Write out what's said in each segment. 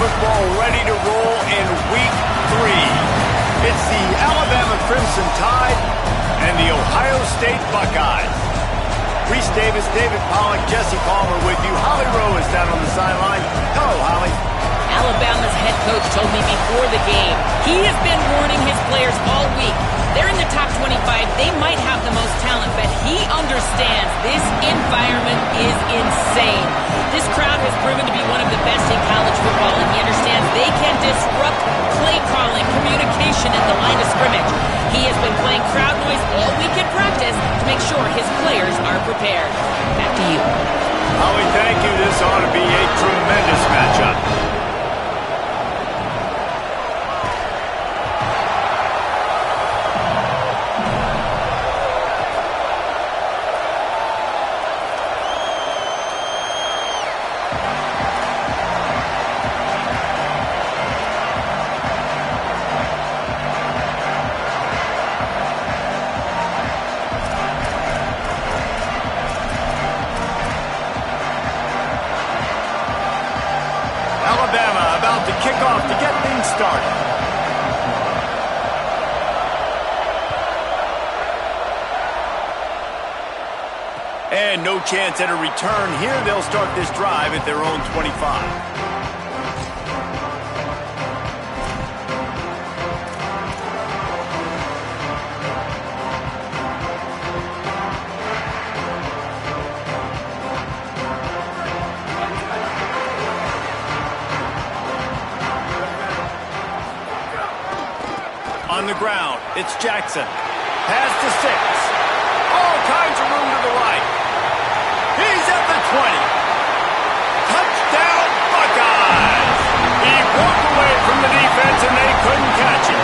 football ready to roll in week 3. It's the Alabama Crimson Tide and the Ohio State Buckeyes. Reese Davis, David Pollack, Jesse Palmer with you. Holly Rowe is down on the sideline. Hello, Holly. Alabama's head coach told me before the game he has been warning his players all week. They're in the top 25. They might have the most talent, but he understands this environment is insane. This crowd has proven to be one of the best in college football, and he understands they can disrupt play calling, communication at the line of scrimmage. He has been playing crowd noise all week in practice to make sure his players are prepared. Back to you. Holly, thank you. This ought to be a tremendous matchup. Alabama about to kick off to get things started. And no chance at a return here. They'll start this drive at their own 25. On the ground, it's Jackson. Pass to 6. All kinds of room to the right. He's at the 20. Touchdown, Buckeyes! He broke away from the defense and they couldn't catch him.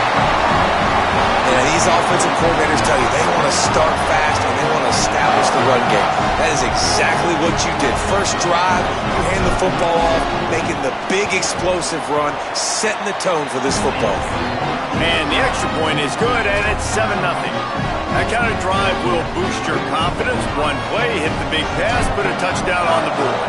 Yeah, these offensive coordinators tell you they want to start fast and they want to establish the run game. That is exactly what you did. First drive, you hand the football off, making the big explosive run, setting the tone for this football game. And the extra point is good, and it's 7-0. That kind of drive will boost your confidence. One play, hit the big pass, put a touchdown on the board.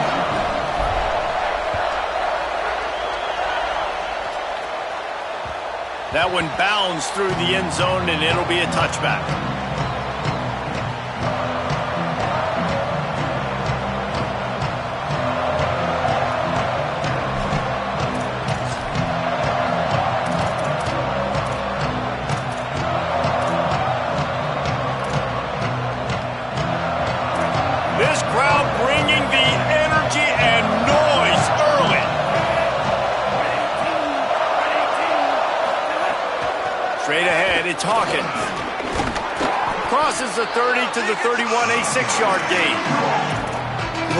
That one bounds through the end zone, and it'll be a touchback. This crowd bringing the energy and noise early. Straight ahead, it's Hawkins. Crosses the 30 to the 31, a 6-yard gain.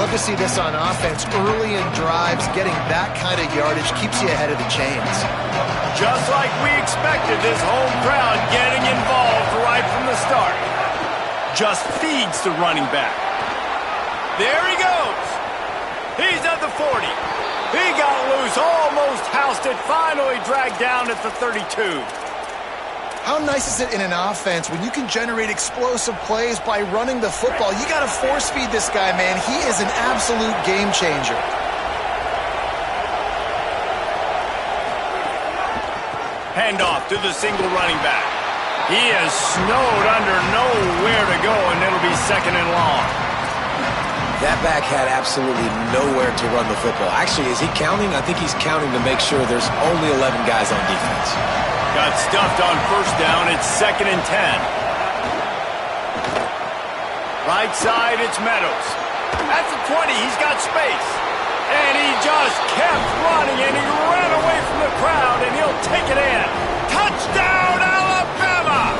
Love to see this on offense. Early in drives, getting that kind of yardage keeps you ahead of the chains. Just like we expected, this home crowd getting involved right from the start. Just feeds the running back. There he goes. He's at the 40. He got loose, almost housed it, finally dragged down at the 32. How nice is it in an offense when you can generate explosive plays by running the football? You got to force feed this guy, man. He is an absolute game changer. Handoff to the single running back. He is snowed under, nowhere to go, and it'll be 2nd and long. That back had absolutely nowhere to run the football. Actually, is he counting? I think he's counting to make sure there's only 11 guys on defense. Got stuffed on first down. It's 2nd and 10. Right side, it's Meadows. At the 20, he's got space. And he just kept running, and he ran away from the crowd, and he'll take it in. Touchdown, Alabama!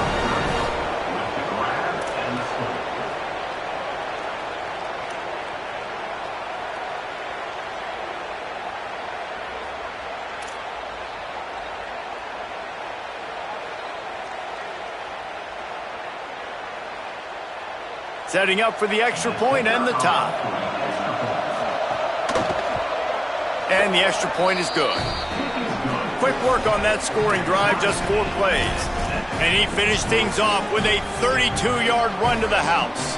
Setting up for the extra point and the tie. And the extra point is good. Quick work on that scoring drive, just 4 plays. And he finished things off with a 32-yard run to the house.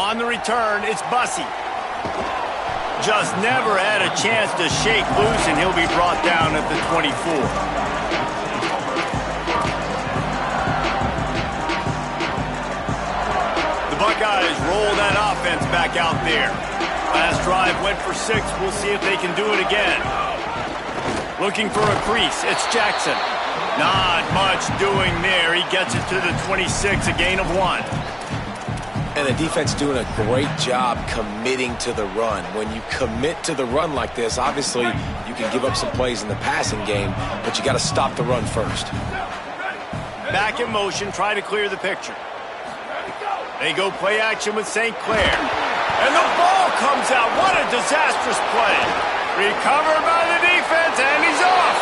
On the return, it's Bussey. Just never had a chance to shake loose, and he'll be brought down at the 24. The Buckeyes roll that offense back out there. Last drive went for 6. We'll see if they can do it again. Looking for a crease. It's Jackson. Not much doing there. He gets it to the 26, a gain of 1. And the defense doing a great job committing to the run. When you commit to the run like this, obviously you can give up some plays in the passing game, but you got to stop the run first. Back in motion, try to clear the picture. They go play action with St. Clair. And the ball comes out. What a disastrous play. Recovered by the defense, and he's off.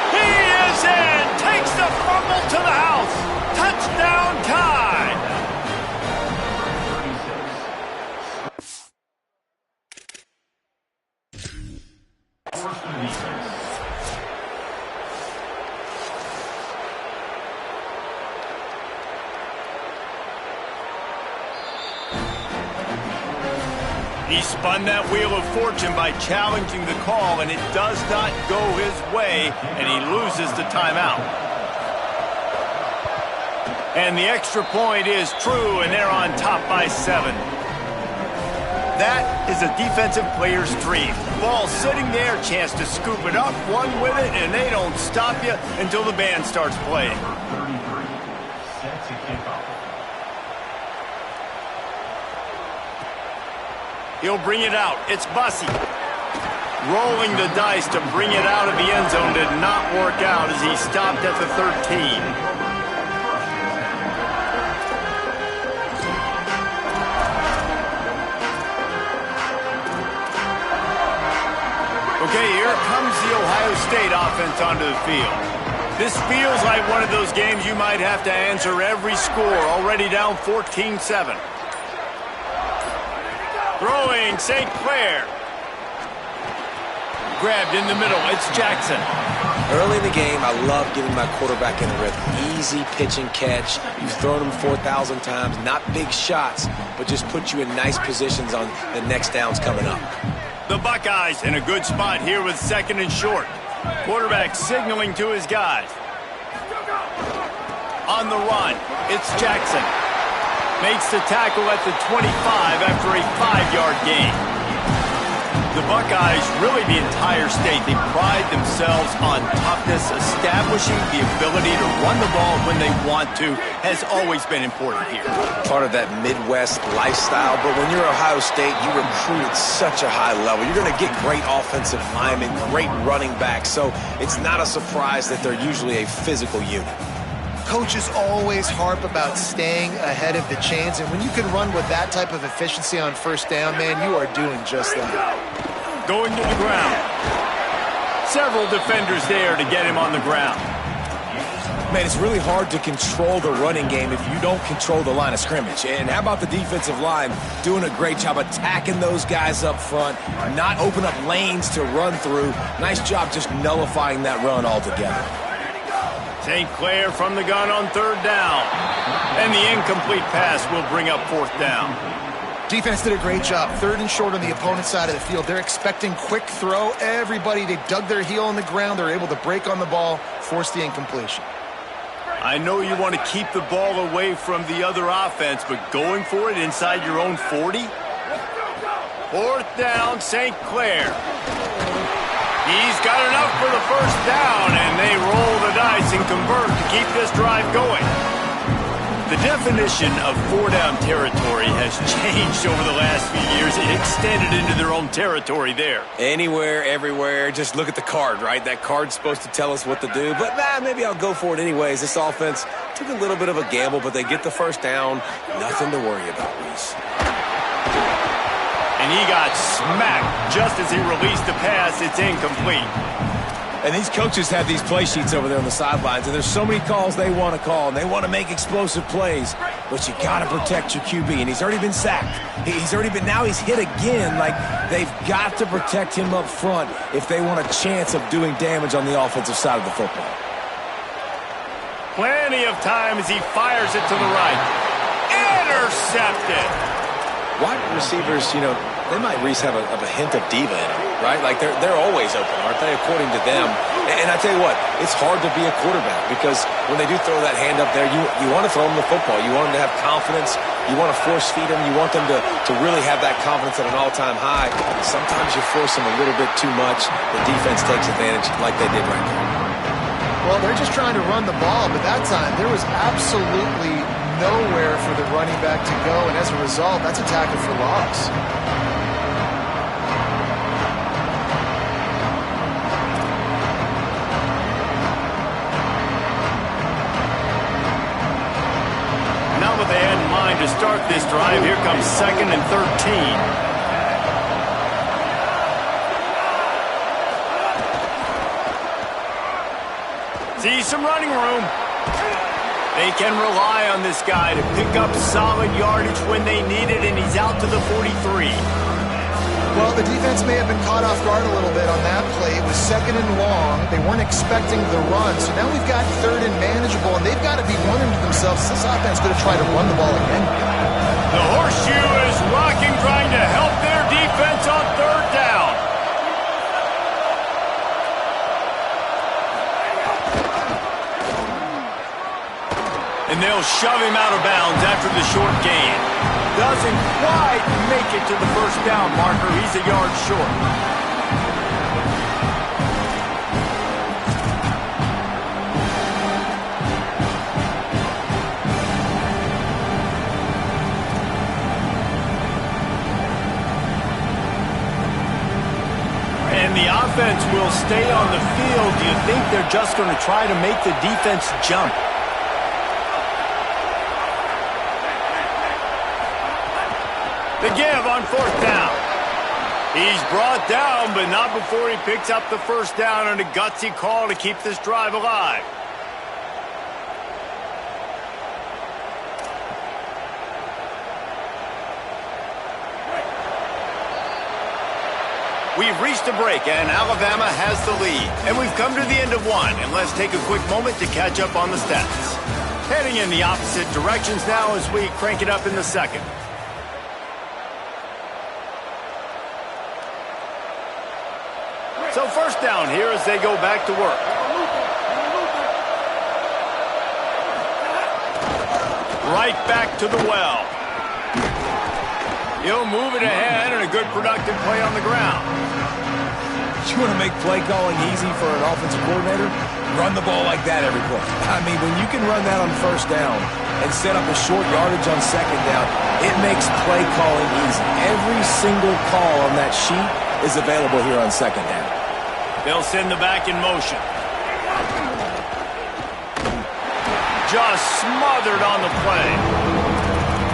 He is in. Takes the fumble to the house. Touchdown Tide. He spun that wheel of fortune by challenging the call, and it does not go his way, and he loses the timeout. And the extra point is true, and they're on top by 7. That is a defensive player's dream. Ball sitting there, chance to scoop it up, run with it, and they don't stop you until the band starts playing. He'll bring it out. It's Bussey. Rolling the dice to bring it out of the end zone did not work out as he stopped at the 13. Okay, here comes the Ohio State offense onto the field. This feels like one of those games you might have to answer every score, already down 14-7. Throwing St. Clair. Grabbed in the middle. It's Jackson. Early in the game, I love getting my quarterback in a rhythm. Easy pitch and catch. You've thrown him 4,000 times. Not big shots, but just put you in nice positions on the next downs coming up. The Buckeyes in a good spot here with 2nd and short. Quarterback signaling to his guys. On the run, it's Jackson. Makes the tackle at the 25 after a 5-yard gain. The Buckeyes, really the entire state, they pride themselves on toughness. Establishing the ability to run the ball when they want to has always been important here. Part of that Midwest lifestyle, but when you're Ohio State, you recruit at such a high level. You're going to get great offensive linemen, great running backs, so it's not a surprise that they're usually a physical unit. Coaches always harp about staying ahead of the chains, and when you can run with that type of efficiency on first down, man, you are doing just that. Going to the ground. Several defenders there to get him on the ground. Man, it's really hard to control the running game if you don't control the line of scrimmage. And how about the defensive line doing a great job attacking those guys up front, not open up lanes to run through. Nice job just nullifying that run altogether. St. Clair from the gun on 3rd down. And the incomplete pass will bring up 4th down. Defense did a great job. 3rd and short on the opponent's side of the field. They're expecting quick throw. Everybody, they dug their heel on the ground. They're able to break on the ball, force the incompletion. I know you want to keep the ball away from the other offense, but going for it inside your own 40? 4th down, St. Clair. He's got enough for the 1st down, and they roll the dice and convert to keep this drive going. The definition of 4-down territory has changed over the last few years. It extended into their own territory there. Anywhere, everywhere, just look at the card, right? That card's supposed to tell us what to do, but maybe I'll go for it anyways. This offense took a little bit of a gamble, but they get the 1st down. Nothing to worry about, Reese. And he got smacked just as he released the pass. It's incomplete. And these coaches have these play sheets over there on the sidelines, and there's so many calls they want to call, and they want to make explosive plays, but you got to protect your QB, and he's already been sacked. Now he's hit again. Like, they've got to protect him up front if they want a chance of doing damage on the offensive side of the football. Plenty of time as he fires it to the right. Intercepted. wide receivers, they might at least have a hint of diva in them, right? Like they're always open, aren't they, according to them? And I tell you what, it's hard to be a quarterback because when they do throw that hand up there, you want to throw them the football. You want them to have confidence. You want to force feed them. You want them to really have that confidence at an all-time high. Sometimes you force them a little bit too much. The defense takes advantage like they did right now. Well, they're just trying to run the ball, but that time there was absolutely nowhere for the running back to go, and as a result, that's a tackle for loss. Not what they had in mind to start this drive. Here comes 2nd and 13. See some running room. They can rely on this guy to pick up solid yardage when they need it, and he's out to the 43. Well, the defense may have been caught off guard a little bit on that play. It was 2nd and long. They weren't expecting the run, so now we've got 3rd and manageable, and they've got to be wondering to themselves, this offense is going to try to run the ball again. The horseshoe is rocking, trying to help their defense on 3rd down. And they'll shove him out of bounds after the short gain. Doesn't quite make it to the 1st down marker. He's a yard short. And the offense will stay on the field. Do you think they're just going to try to make the defense jump? The give on 4th down. He's brought down, but not before he picks up the 1st down on a gutsy call to keep this drive alive. We've reached a break, and Alabama has the lead. And we've come to the end of one, and let's take a quick moment to catch up on the stats. Heading in the opposite directions now as we crank it up in the 2nd. So 1st down here as they go back to work. Right back to the well. He'll move it ahead and a good productive play on the ground. You want to make play calling easy for an offensive coordinator? Run the ball like that every play. I mean, when you can run that on 1st down and set up a short yardage on 2nd down, it makes play calling easy. Every single call on that sheet is available here on 2nd down. They'll send the back in motion. Just smothered on the play.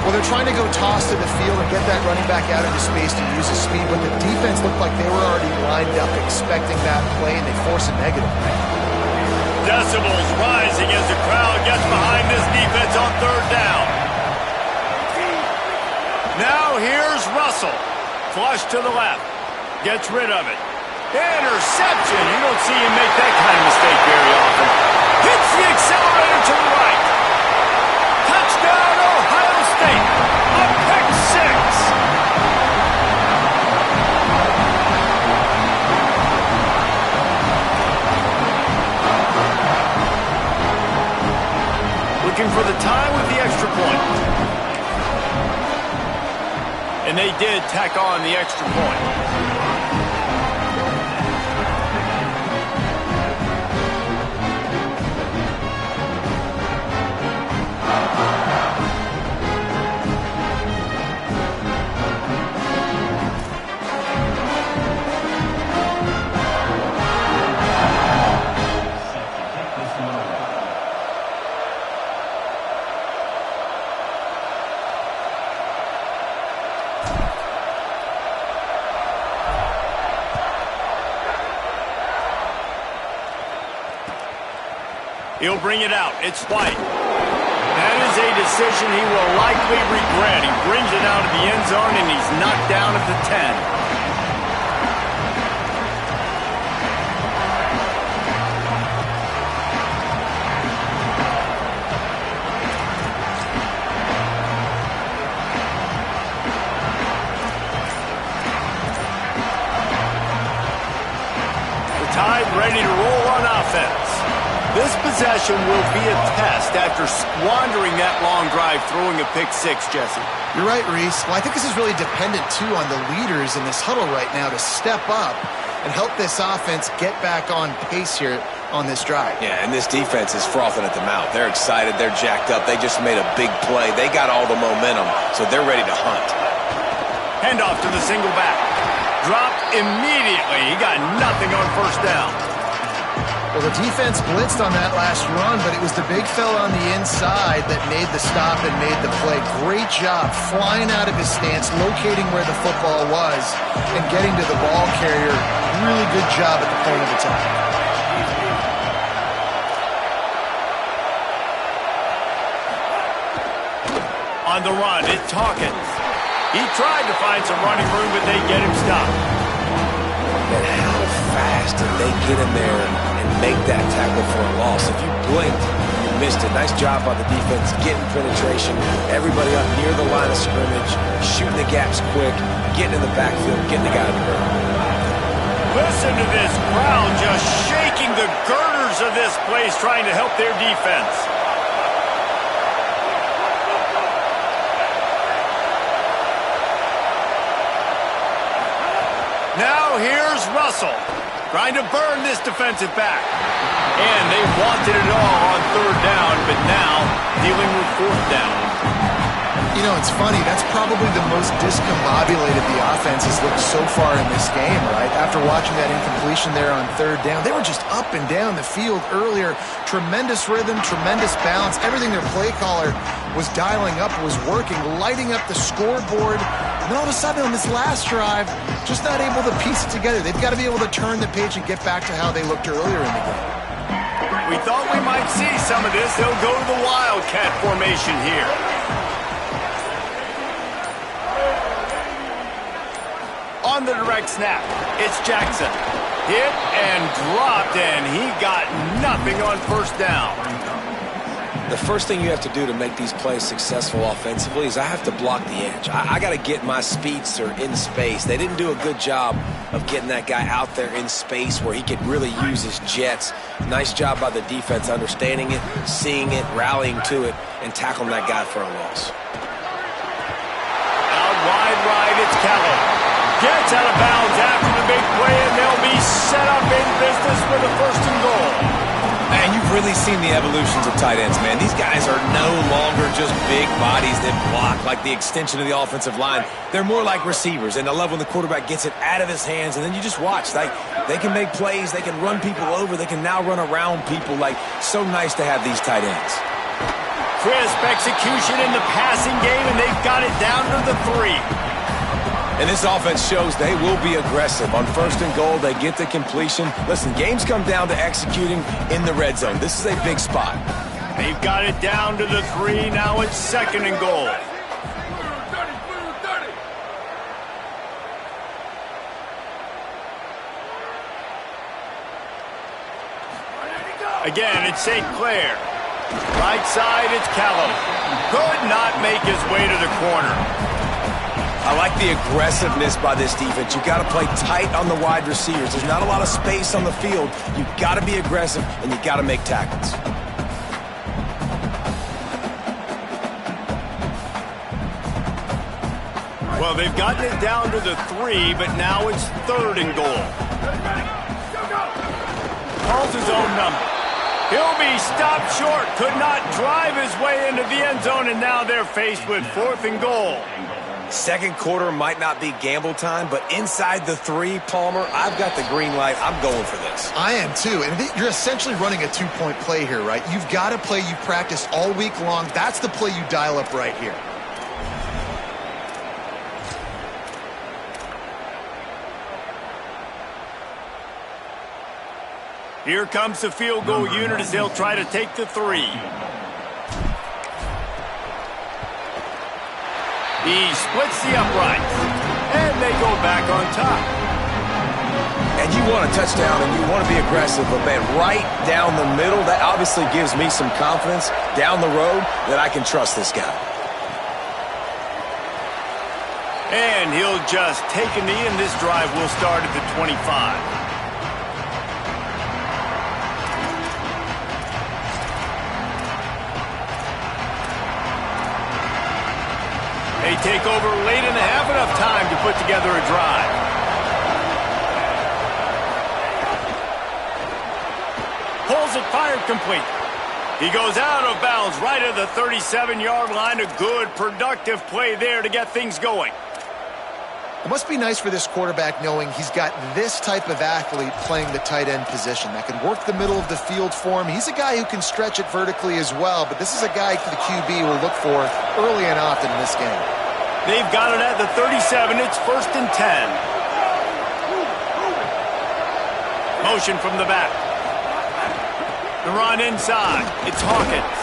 Well, they're trying to go toss to the field and get that running back out into space to use his speed, but the defense looked like they were already lined up expecting that play, and they force a negative. Decibels rising as the crowd gets behind this defense on 3rd down. Now here's Russell. Flush to the left. Gets rid of it. Interception. You don't see him make that kind of mistake very often. Hits the accelerator to the right. Touchdown, Ohio State. A pick 6. Looking for the tie with the extra point. And they did tack on the extra point. He'll bring it out. It's White. That is a decision he will likely regret. He brings it out of the end zone, and he's knocked down at the 10. This possession will be a test after squandering that long drive throwing a pick six, Jesse. You're right, Reese. Well, I think this is really dependent, too, on the leaders in this huddle right now to step up and help this offense get back on pace here on this drive. Yeah, and this defense is frothing at the mouth. They're excited. They're jacked up. They just made a big play. They got all the momentum, so they're ready to hunt. Handoff to the single back. Dropped immediately. He got nothing on first down. Well, the defense blitzed on that last run, but it was the big fella on the inside that made the stop and made the play. Great job flying out of his stance, locating where the football was, and getting to the ball carrier. Really good job at the point of attack. On the run, it's Hawkins. He tried to find some running room, but they get him stopped. And how fast did they get in there and make that tackle for a loss? If you blinked, you missed it. Nice job by the defense, getting penetration. Everybody up near the line of scrimmage, shooting the gaps quick, getting in the backfield, getting the guy to the ground. Listen to this crowd just shaking the girders of this place, trying to help their defense. Now here's Russell, trying to burn this defensive back. And they wanted it all on third down, but now dealing with fourth down. You know, it's funny. That's probably the most discombobulated the offense has looked so far in this game, right? After watching that incompletion there on third down, they were just up and down the field earlier. Tremendous rhythm, tremendous balance. Everything their play caller was dialing up was working, lighting up the scoreboard. And then all of a sudden on this last drive, just not able to piece it together. They've got to be able to turn the page and get back to how they looked earlier in the game. We thought we might see some of this. They'll go to the Wildcat formation here. On the direct snap, it's Jackson. Hit and dropped, and he got nothing on first down. The first thing you have to do to make these plays successful offensively is I have to block the edge. I got to get my speedster in space. They didn't do a good job of getting that guy out there in space where he could really use his jets. Nice job by the defense understanding it, seeing it, rallying to it, and tackling that guy for a loss. Out wide right, it's Kelly. Gets out of bounds after the big play, and they'll be set up in business for the first and goal. Man, you've really seen the evolutions of tight ends, man. These guys are no longer just big bodies that block like the extension of the offensive line. They're more like receivers, and I love when the quarterback gets it out of his hands, and then you just watch. Like, they can make plays, they can run people over, they can now run around people. Like, so nice to have these tight ends. Crisp execution in the passing game, and they've got it down to the 3. And this offense shows they will be aggressive. On first and goal, they get the completion. Listen, games come down to executing in the red zone. This is a big spot. They've got it down to the 3. Now it's second and goal. Again, it's St. Clair. Right side, it's Callum. Could not make his way to the corner. I like the aggressiveness by this defense. You've got to play tight on the wide receivers. There's not a lot of space on the field. You've got to be aggressive, and you've got to make tackles. Well, they've gotten it down to the 3, but now it's third and goal. Calls his own number. He'll be stopped short. Could not drive his way into the end zone, and now they're faced with fourth and goal. Second quarter might not be gamble time, but inside the 3, Palmer, I've got the green light. I'm going for this. I am too. And you're essentially running a 2-point play here, right? You've got a play you practiced all week long. That's the play you dial up right here. Here comes the field goal unit as they'll try to take the 3. He splits the uprights, and they go back on top. And you want a touchdown, and you want to be aggressive, but, man, right down the middle, that obviously gives me some confidence down the road that I can trust this guy. And he'll just take a knee, and this drive will start at the 25. take over late in the half, enough time to put together a drive. Pulls it fired complete. He goes out of bounds right at the 37-yard line. A good, productive play there to get things going. It must be nice for this quarterback knowing he's got this type of athlete playing the tight end position that can work the middle of the field for him. He's a guy who can stretch it vertically as well, but this is a guy the QB will look for early and often in this game. They've got it at the 37. It's 1st and 10. Motion from the back. The run inside. It's Hawkins.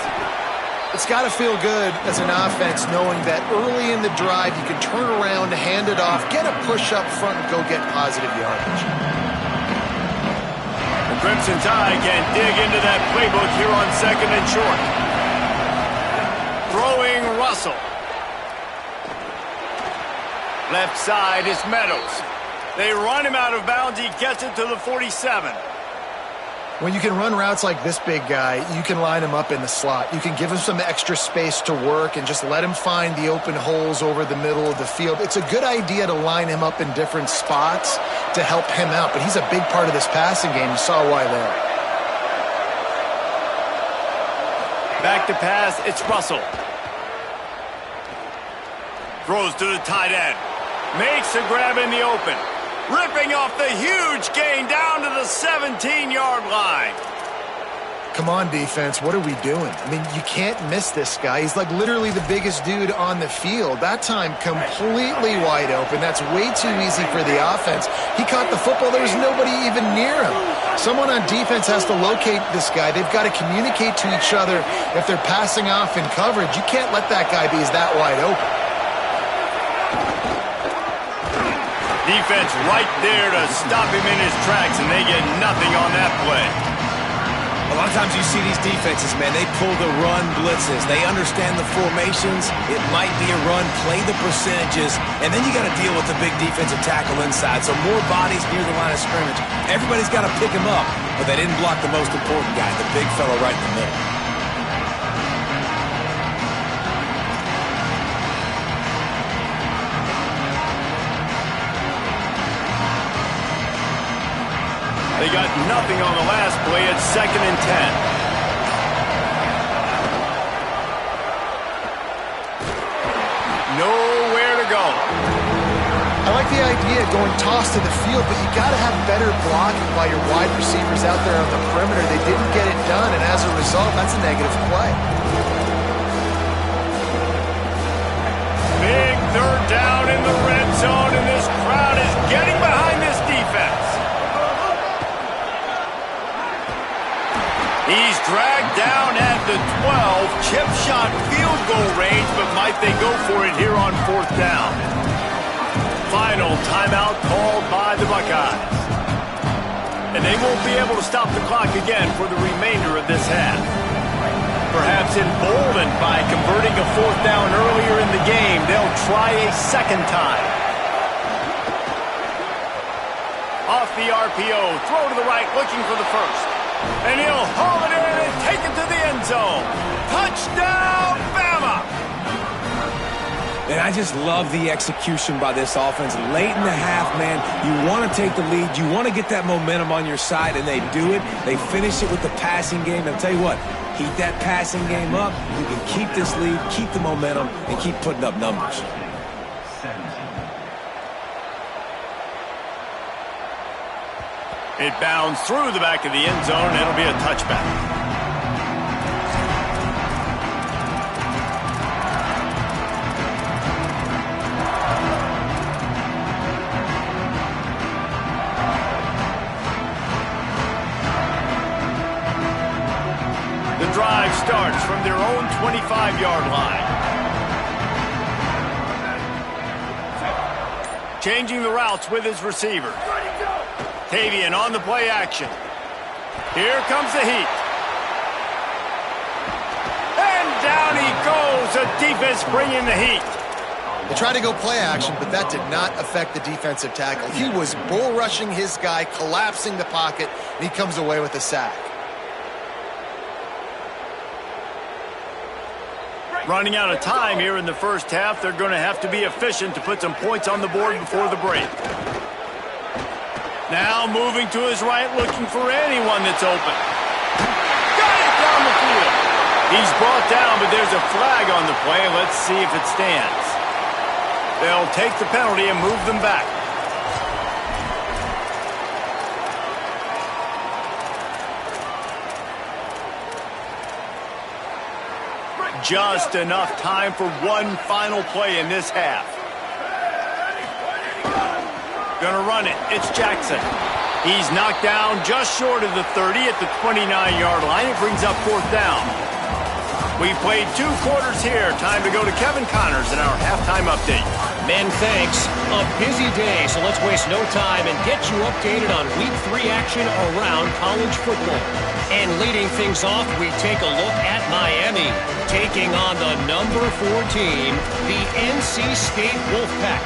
It's got to feel good as an offense knowing that early in the drive you can turn around, hand it off, get a push up front, and go get positive yardage. The Crimson Tide can dig into that playbook here on 2nd and short. Throwing Russell. Left side is Meadows. They run him out of bounds. He gets it to the 47. When you can run routes like this big guy, you can line him up in the slot. You can give him some extra space to work and just let him find the open holes over the middle of the field. It's a good idea to line him up in different spots to help him out, but he's a big part of this passing game. You saw why there. Back to pass, it's Russell. Throws to the tight end. Makes a grab in the open. Ripping off the huge gain down to the 17-yard line. Come on, defense. What are we doing? I mean, you can't miss this guy. He's like literally the biggest dude on the field. That time completely wide open. That's way too easy for the offense. He caught the football. There was nobody even near him. Someone on defense has to locate this guy. They've got to communicate to each other if they're passing off in coverage. You can't let that guy be that wide open. Defense right there to stop him in his tracks, and they get nothing on that play. A lot of times you see these defenses, man, they pull the run blitzes. They understand the formations. It might be a run, play the percentages, and then you got to deal with the big defensive tackle inside. So more bodies near the line of scrimmage. Everybody's got to pick him up, but they didn't block the most important guy, the big fellow right in the middle. They got nothing on the last play. It's 2nd and 10. Nowhere to go. I like the idea of going toss to the field, but you got to have better blocking by your wide receivers out there on the perimeter. They didn't get it done, and as a result, that's a negative play. Big 3rd down in the red zone, and this crowd is getting behind this defense. He's dragged down at the 12, chip shot field goal range, but might they go for it here on 4th down? Final timeout called by the Buckeyes. And they won't be able to stop the clock again for the remainder of this half. Perhaps emboldened by converting a 4th down earlier in the game, they'll try a 2nd time. Off the RPO, throw to the right, looking for the first. And he'll haul it in and take it to the end zone. Touchdown, Bama! And I just love the execution by this offense. Late in the half, man, you want to take the lead. You want to get that momentum on your side, and they do it. They finish it with the passing game. And I'll tell you what, keep that passing game up. You can keep this lead, keep the momentum, and keep putting up numbers. It bounds through the back of the end zone. It'll be a touchback. The drive starts from their own 25-yard line. Changing the routes with his receiver. Tavian on the play action. Here comes the heat. And down he goes. The defense bringing the heat. They tried to go play action, but that did not affect the defensive tackle. He was bull rushing his guy, collapsing the pocket, and he comes away with a sack. Running out of time here in the first half. They're going to have to be efficient to put some points on the board before the break. Now moving to his right, looking for anyone that's open. Got it down the field. He's brought down, but there's a flag on the play. Let's see if it stands. They'll take the penalty and move them back. Just enough time for one final play in this half. Gonna run it. It's Jackson. He's knocked down just short of the 30 at the 29-yard line. It brings up 4th down. We played 2 quarters here. Time to go to Kevin Connors in our halftime update. Men, thanks. A busy day, so let's waste no time and get you updated on Week 3 action around college football. And leading things off, we take a look at Miami, taking on the number 4 team, the NC State Wolfpack.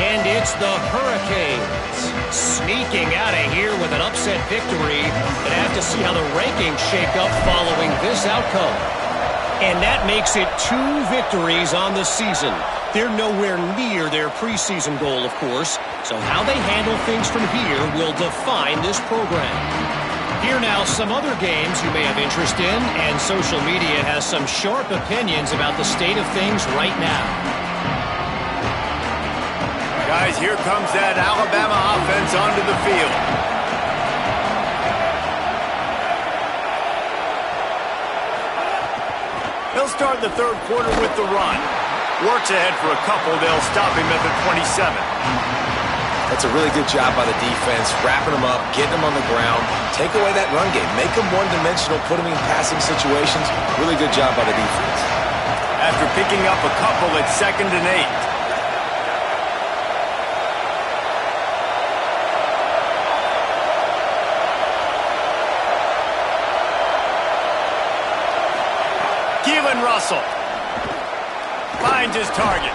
And it's the Hurricanes sneaking out of here with an upset victory. But have to see how the rankings shake up following this outcome. And that makes it 2 victories on the season. They're nowhere near their preseason goal, of course. So how they handle things from here will define this program. Here now, some other games you may have interest in, and social media has some sharp opinions about the state of things right now. Guys, here comes that Alabama offense onto the field. He'll start the 3rd quarter with the run. Works ahead for a couple. They'll stop him at the 27. That's a really good job by the defense, wrapping them up, getting them on the ground, take away that run game, make them one-dimensional, put them in passing situations. Really good job by the defense. After picking up a couple, it's 2nd and 8. Keelan Russell finds his target,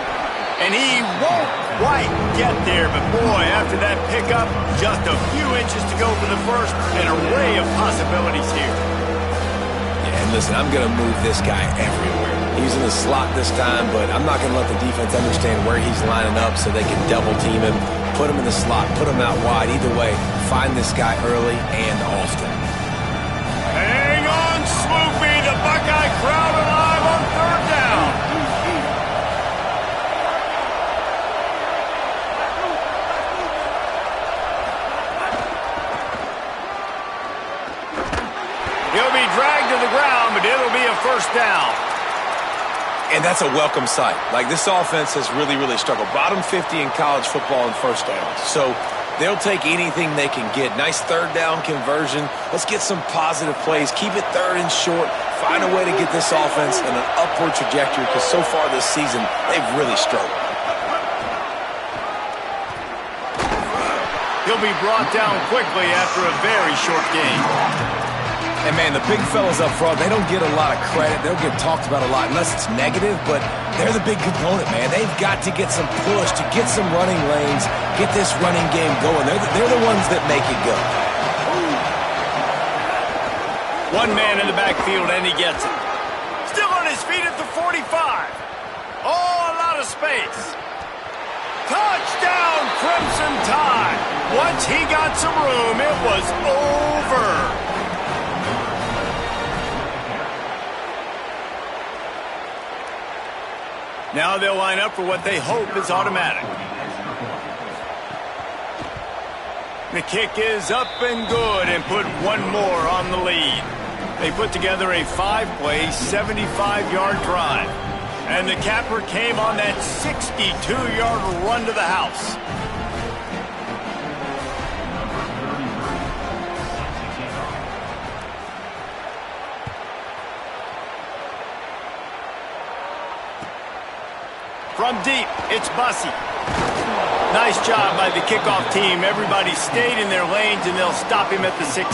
and he won't quite get there, but boy, after that pickup, just a few inches to go for the first, an array of possibilities here. Yeah, and listen, I'm going to move this guy everywhere. He's in the slot this time, but I'm not going to let the defense understand where he's lining up so they can double team him, put him in the slot, put him out wide. Either way, find this guy early and often. Hang on, Swoopy, the Buckeye crowd alive on 3rd down. He'll be dragged to the ground, but it'll be a 1st down. And that's a welcome sight. Like, this offense has really, really struggled. Bottom 50 in college football in 1st downs. So they'll take anything they can get. Nice 3rd down conversion. Let's get some positive plays. Keep it 3rd and short. Find a way to get this offense in an upward trajectory, because so far this season, they've really struggled. He'll be brought down quickly after a very short game. And, man, the big fellas up front, they don't get a lot of credit. They'll get talked about a lot unless it's negative, but they're the big component, man. They've got to get some push, to get some running lanes, get this running game going. They're the ones that make it go. One man in the backfield, and he gets it. Still on his feet at the 45. Oh, a lot of space. Touchdown, Crimson Tide. Once he got some room, it was over. Now they'll line up for what they hope is automatic. The kick is up and good, and put one more on the lead. They put together a 5-play, 75-yard drive. And the capper came on that 62-yard run to the house. From deep, it's Bussey. Nice job by the kickoff team. Everybody stayed in their lanes, and they'll stop him at the 16.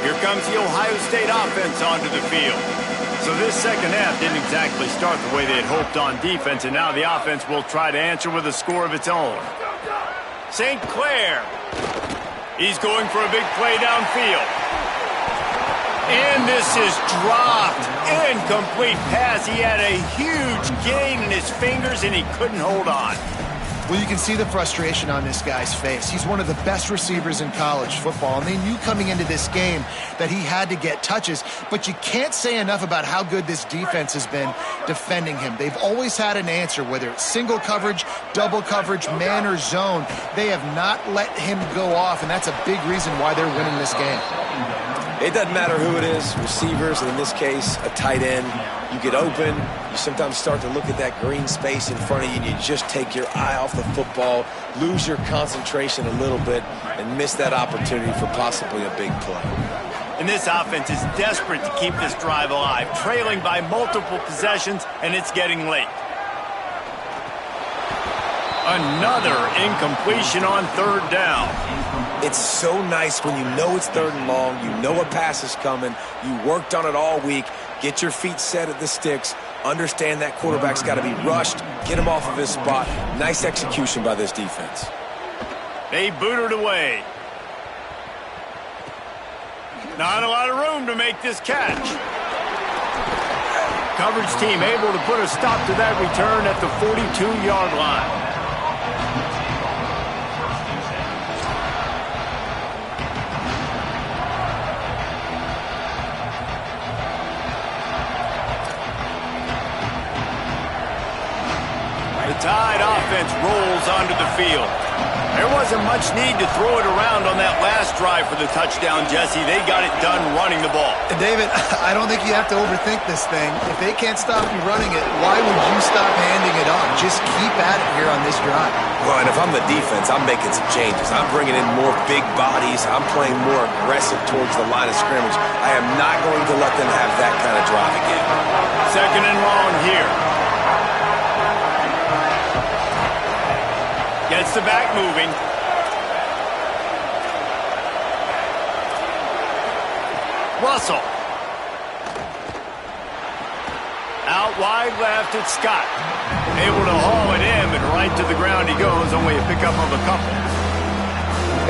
Here comes the Ohio State offense onto the field. So this second half didn't exactly start the way they had hoped on defense, and now the offense will try to answer with a score of its own. St. Clair. He's going for a big play downfield. And this is dropped. Incomplete pass. He had a huge gain in his fingers, and he couldn't hold on. Well, you can see the frustration on this guy's face. He's one of the best receivers in college football, and they knew coming into this game that he had to get touches, but you can't say enough about how good this defense has been defending him. They've always had an answer, whether it's single coverage, double coverage, man or zone. They have not let him go off, and that's a big reason why they're winning this game. It doesn't matter who it is, receivers, and in this case, a tight end. You get open, you sometimes start to look at that green space in front of you, and you just take your eye off the football, lose your concentration a little bit, and miss that opportunity for possibly a big play. And this offense is desperate to keep this drive alive, trailing by multiple possessions, and it's getting late. Another incompletion on third down. It's so nice when you know it's third and long, you know a pass is coming, you worked on it all week, get your feet set at the sticks, understand that quarterback's got to be rushed, get him off of his spot. Nice execution by this defense. They booted away. Not a lot of room to make this catch. Coverage team able to put a stop to that return at the 42-yard line. The Tide offense rolls onto the field. There wasn't much need to throw it around on that last drive for the touchdown, Jesse. They got it done running the ball. David, I don't think you have to overthink this thing. If they can't stop you running it, why would you stop handing it on? Just keep at it here on this drive. Well, and if I'm the defense, I'm making some changes. I'm bringing in more big bodies. I'm playing more aggressive towards the line of scrimmage. I am not going to let them have that kind of drive again. Second and long here. Gets the back moving. Russell. Out wide left, it's Scott. Able to haul it in, and right to the ground he goes, only a pickup of a couple.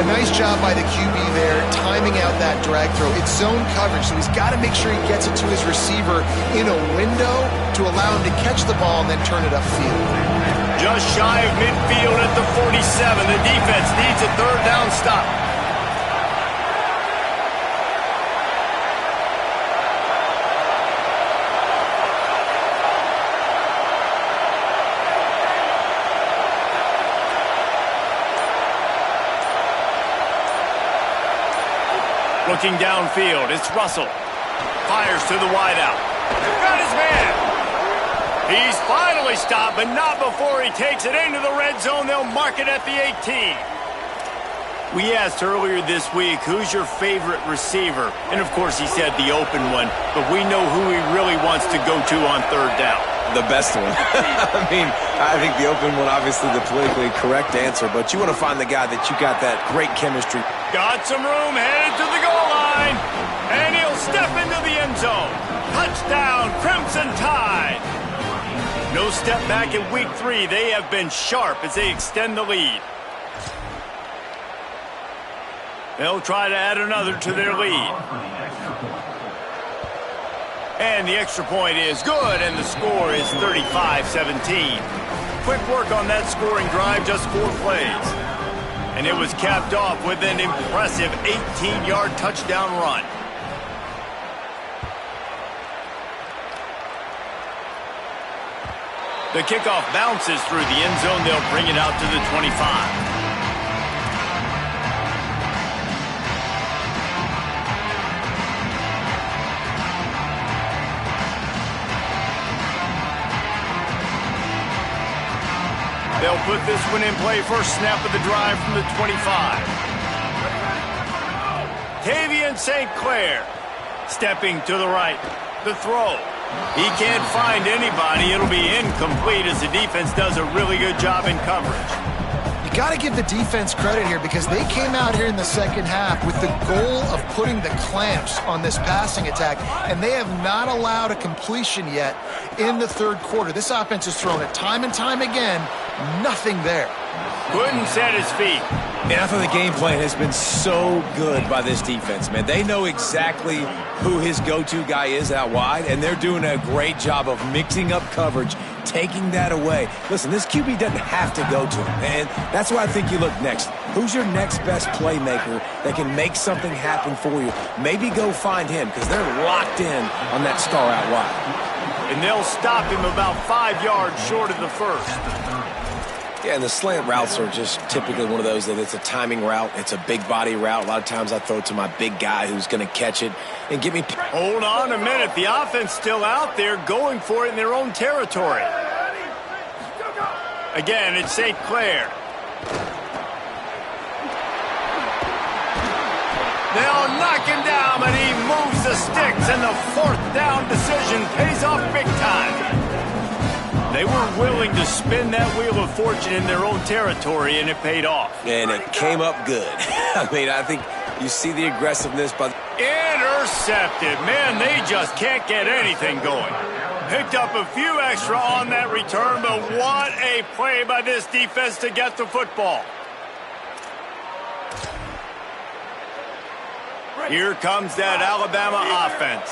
A nice job by the QB there, timing out that drag throw. It's zone coverage, so he's got to make sure he gets it to his receiver in a window to allow him to catch the ball and then turn it upfield. Just shy of midfield at the 47. The defense needs a third down stop. Looking downfield, it's Russell. Fires to the wideout. Got his man. He's finally stopped, but not before he takes it into the red zone. They'll mark it at the 18. We asked earlier this week, who's your favorite receiver? And, of course, he said the open one, but we know who he really wants to go to on third down. The best one. I mean, I think the open one, obviously the politically correct answer, but you want to find the guy that you got that great chemistry. Got some room, headed to the goal line, and he'll step into the end zone. Touchdown, Crimson Tide. No step back in week 3. They have been sharp as they extend the lead. They'll try to add another to their lead. And the extra point is good, and the score is 35-17. Quick work on that scoring drive, just 4 plays. And it was capped off with an impressive 18-yard touchdown run. The kickoff bounces through the end zone. They'll bring it out to the 25. They'll put this one in play. First snap of the drive from the 25. Tavian St. Clair stepping to the right. The throw. He can't find anybody. It'll be incomplete as the defense does a really good job in coverage. You got to give the defense credit here because they came out here in the second half with the goal of putting the clamps on this passing attack, and they have not allowed a completion yet in the third quarter. This offense has thrown it time and time again. Nothing there. Couldn't set his feet. Man, I thought the game plan has been so good by this defense, man. They know exactly who his go-to guy is out wide, and they're doing a great job of mixing up coverage, taking that away. Listen, this QB doesn't have to go to him, and that's why I think you look next. Who's your next best playmaker that can make something happen for you? Maybe go find him because they're locked in on that star out wide. And they'll stop him about 5 yards short of the first. Yeah, and the slant routes are just typically one of those that it's a timing route. It's a big body route. A lot of times I throw it to my big guy who's going to catch it and get me. Hold on a minute. The offense still out there going for it in their own territory. Again, it's St. Clair. They'll knock him down, but he moves the sticks, and the fourth down decision pays off big time. They were willing to spin that wheel of fortune in their own territory, and it paid off. And it came up good. I mean, I think you see the aggressiveness. Intercepted. Man, they just can't get anything going. Picked up a few extra on that return, but what a play by this defense to get the football. Here comes that Alabama offense.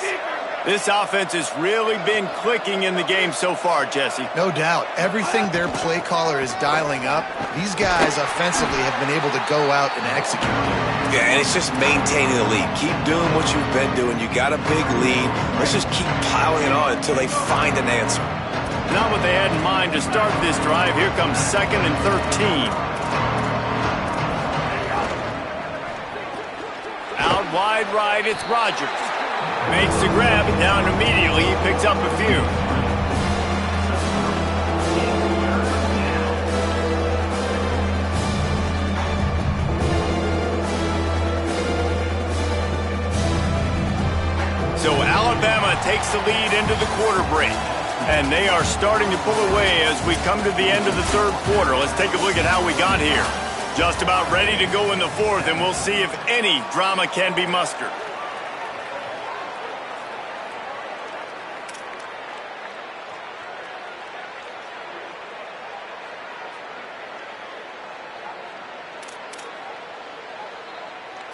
This offense has really been clicking in the game so far, Jesse. No doubt. Everything their play caller is dialing up, these guys offensively have been able to go out and execute. Yeah, and it's just maintaining the lead. Keep doing what you've been doing. You got a big lead. Let's just keep piling it on until they find an answer. Not what they had in mind to start this drive. Here comes 2nd and 13. Out wide right, it's Rodgers. Makes the grab, and down immediately. He picks up a few. So Alabama takes the lead into the quarter break. And they are starting to pull away as we come to the end of the third quarter. Let's take a look at how we got here. Just about ready to go in the fourth, and we'll see if any drama can be mustered.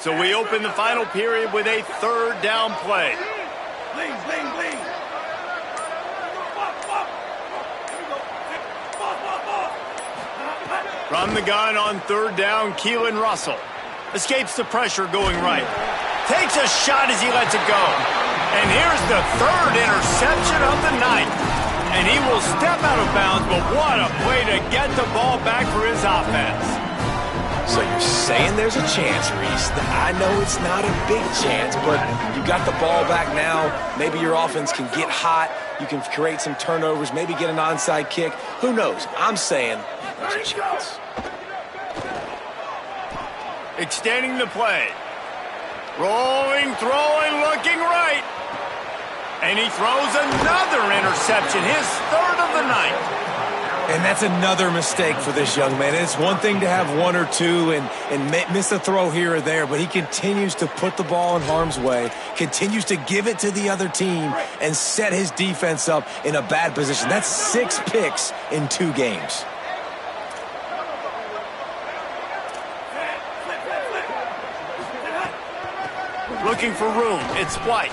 So we open the final period with a third down play. From the gun on third down, Keelan Russell escapes the pressure going right. Takes a shot as he lets it go. And here's the third interception of the night. And he will step out of bounds, but what a play to get the ball back for his offense. So you're saying there's a chance, Reese. I know it's not a big chance, but you got the ball back now. Maybe your offense can get hot. You can create some turnovers, maybe get an onside kick. Who knows? I'm saying there's a chance. Extending the play. Rolling, throwing, looking right. And he throws another interception, his third of the night. And that's another mistake for this young man. It's one thing to have one or two and miss a throw here or there, but he continues to put the ball in harm's way, continues to give it to the other team, and set his defense up in a bad position. That's 6 picks in 2 games. Looking for room. It's White.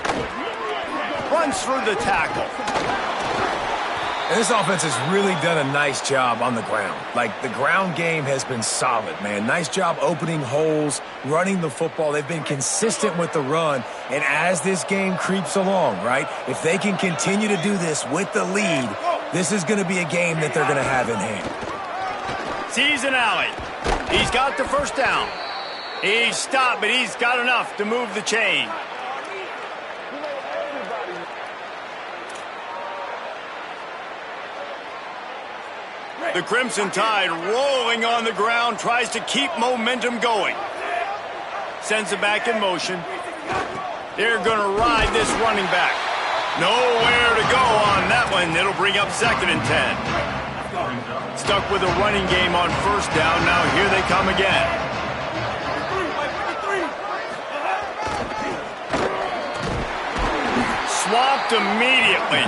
Runs through the tackle. And this offense has really done a nice job on the ground. Like, the ground game has been solid, man. Nice job opening holes, running the football. They've been consistent with the run. And as this game creeps along, right, if they can continue to do this with the lead, this is going to be a game that they're going to have in hand. Sees an alley. He's got the first down. He's stopped, but he's got enough to move the chain. The Crimson Tide rolling on the ground, tries to keep momentum going. Sends it back in motion. They're going to ride this running back. Nowhere to go on that one. It'll bring up 2nd and 10. stuck with a running game on first down. Now here they come again. Swamped immediately.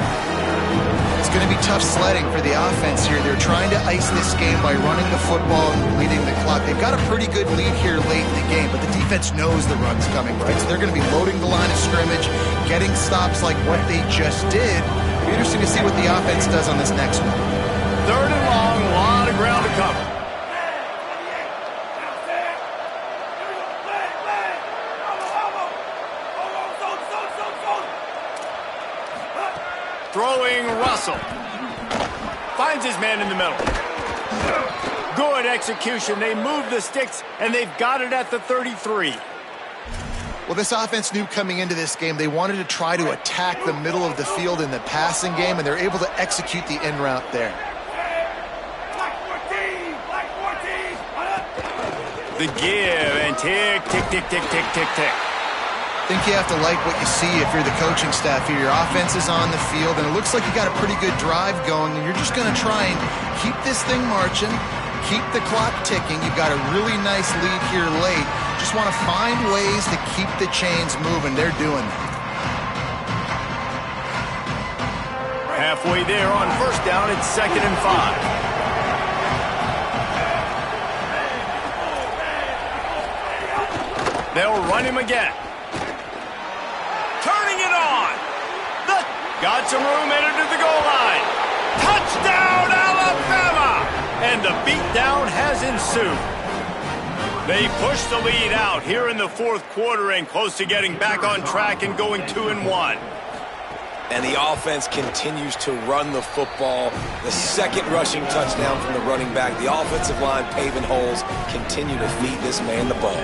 It's going to be tough sledding for the offense here. They're trying to ice this game by running the football and leading the clock. They've got a pretty good lead here late in the game, but the defense knows the run's coming, right? So they're going to be loading the line of scrimmage, getting stops like what they just did. It'll be interesting to see what the offense does on this next one. Third and long, a lot of ground to cover. Throwing Russell. Finds his man in the middle. Good execution. They move the sticks, and they've got it at the 33. Well, this offense knew coming into this game they wanted to try to attack the middle of the field in the passing game, and they're able to execute the in route there. The give, and tick, tick, tick, tick, tick, tick, tick. I think you have to like what you see if you're the coaching staff here. Your offense is on the field, and it looks like you got a pretty good drive going, and you're just going to try and keep this thing marching, keep the clock ticking. You've got a really nice lead here late. Just want to find ways to keep the chains moving. They're doing that. Halfway there on first down, it's 2nd and 5. They'll run him again. Turning it on. Got some room headed to the goal line. Touchdown, Alabama! And the beatdown has ensued. They push the lead out here in the fourth quarter and close to getting back on track and going 2-1. And the offense continues to run the football. The second rushing touchdown from the running back. The offensive line paving holes. Continue to feed this man the ball.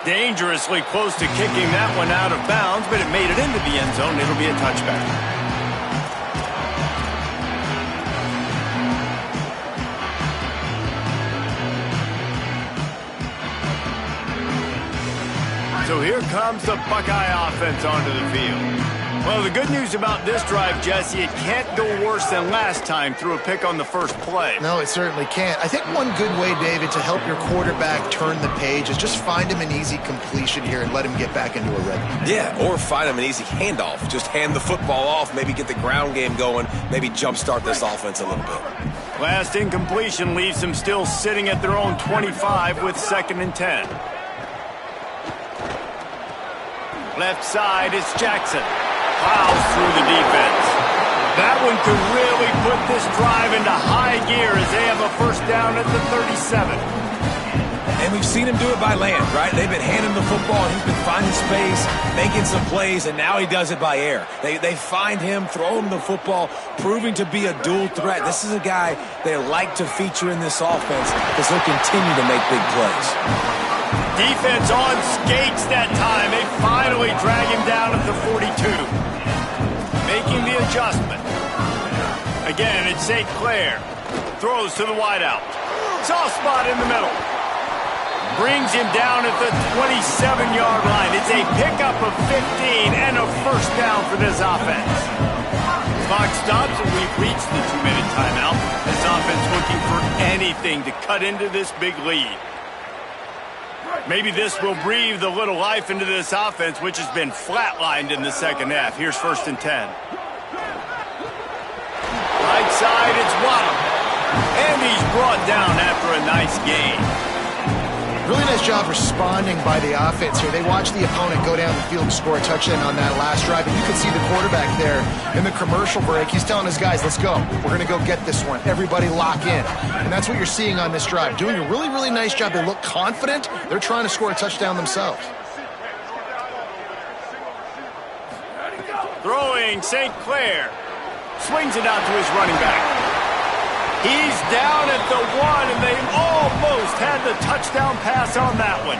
Dangerously close to kicking that one out of bounds, but it made it into the end zone. It'll be a touchback. So here comes the Buckeye offense onto the field. Well, the good news about this drive, Jesse, it can't go worse than last time through a pick on the first play. No, it certainly can't. I think one good way, David, to help your quarterback turn the page is just find him an easy completion here and let him get back into a rhythm. Yeah, or find him an easy handoff. Just hand the football off, maybe get the ground game going, maybe jumpstart this offense a little bit. Last incompletion leaves them still sitting at their own 25 with 2nd and 10. Left side, it's Jackson. Plows through the defense. That one could really put this drive into high gear as they have a first down at the 37. And we've seen him do it by land, right? They've been handing the football, and he's been finding space, making some plays, and now he does it by air. They find him, throw him the football, proving to be a dual threat. This is a guy they like to feature in this offense because he'll continue to make big plays. Defense on skates that time. They finally drag him down at the 42. Making the adjustment. Again, it's St. Clair. Throws to the wideout. Soft spot in the middle. Brings him down at the 27-yard line. It's a pickup of 15 and a first down for this offense. Clock stops and we've reached the 2-minute timeout. This offense looking for anything to cut into this big lead. Maybe this will breathe a little life into this offense, which has been flatlined in the second half. Here's 1st and 10. Right side, it's Waddle. And he's brought down after a nice gain. Really nice job responding by the offense here. They watched the opponent go down the field and score a touchdown on that last drive. And you can see the quarterback there in the commercial break. He's telling his guys, let's go. We're going to go get this one. Everybody lock in. And that's what you're seeing on this drive. Doing a really, really nice job. They look confident. They're trying to score a touchdown themselves. Throwing St. Clair. Swings it out to his running back. He's down at the 1, and they almost had the touchdown pass on that one.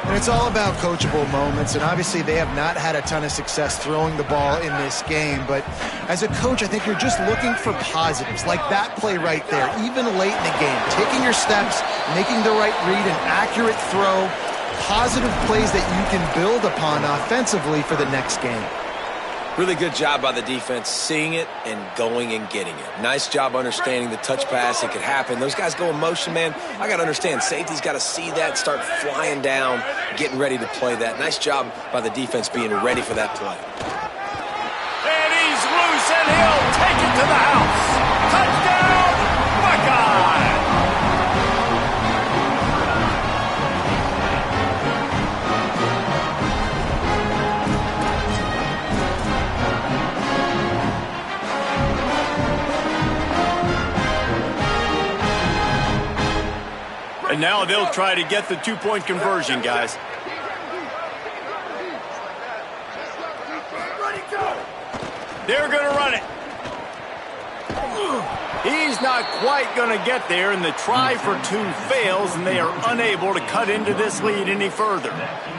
And it's all about coachable moments, and obviously they have not had a ton of success throwing the ball in this game. But as a coach, I think you're just looking for positives, like that play right there, even late in the game. Taking your steps, making the right read, an accurate throw, positive plays that you can build upon offensively for the next game. Really good job by the defense, seeing it and going and getting it. Nice job understanding the touch pass. It could happen. Those guys go in motion, man. I got to understand, safety's got to see that, start flying down, getting ready to play that. Nice job by the defense being ready for that play. And he's loose, and he'll take it to the house. Touchdown, Buckeye! And now they'll try to get the two-point conversion, guys. They're going to run it. He's not quite going to get there, and the try for two fails, and they are unable to cut into this lead any further.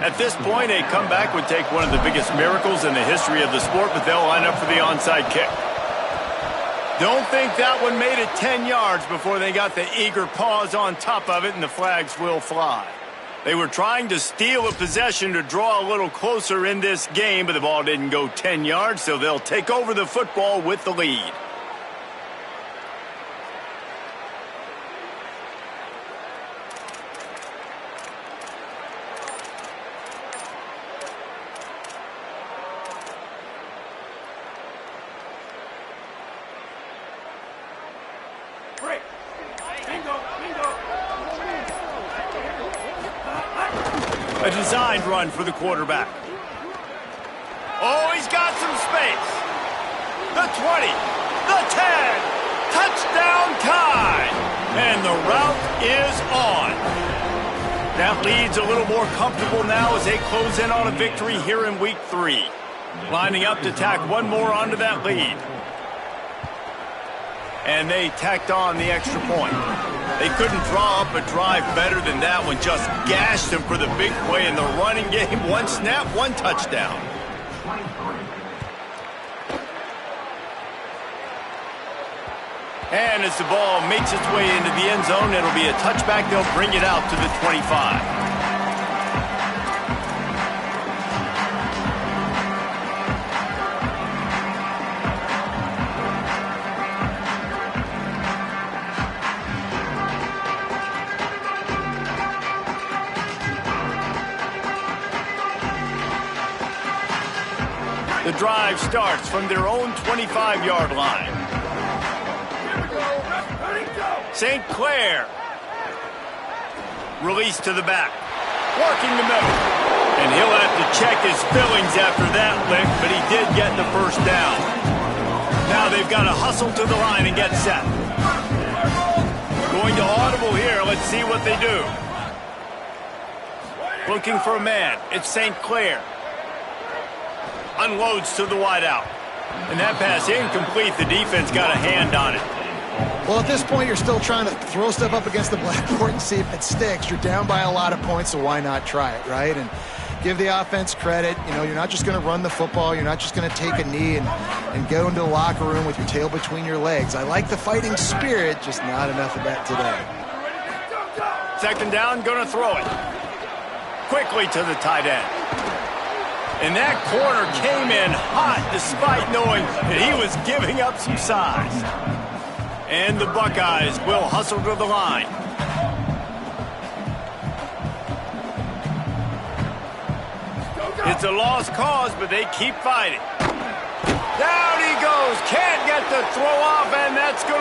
At this point, a comeback would take one of the biggest miracles in the history of the sport, but they'll line up for the onside kick. Don't think that one made it 10 yards before they got the eager paws on top of it, and the flags will fly. They were trying to steal a possession to draw a little closer in this game, but the ball didn't go 10 yards, so they'll take over the football with the lead. A designed run for the quarterback. Oh, he's got some space. The 20, the 10, touchdown Tide. And the route is on. That lead's a little more comfortable now as they close in on a victory here in week 3. Lining up to tack one more onto that lead. And they tacked on the extra point. They couldn't draw up a drive better than that one. Just gashed them for the big play in the running game. One snap, one touchdown. And as the ball makes its way into the end zone, it'll be a touchback. They'll bring it out to the 25. The drive starts from their own 25-yard line. St. Clair. Release to the back. Working the middle. And he'll have to check his fillings after that lick, but he did get the first down. Now they've got to hustle to the line and get set. Going to audible here. Let's see what they do. Looking for a man. It's St. Clair. Unloads to the wideout. And that pass incomplete. The defense got a hand on it. Well, at this point, you're still trying to throw stuff up against the blackboard and see if it sticks. You're down by a lot of points, so why not try it, right? And give the offense credit. You know, you're not just going to run the football. You're not just going to take a knee and go into the locker room with your tail between your legs. I like the fighting spirit, just not enough of that today. Second down, going to throw it. Quickly to the tight end. And that corner came in hot despite knowing that he was giving up some size. And the Buckeyes will hustle to the line. It's a lost cause, but they keep fighting. Down he goes. Can't get the throw off, and that's going to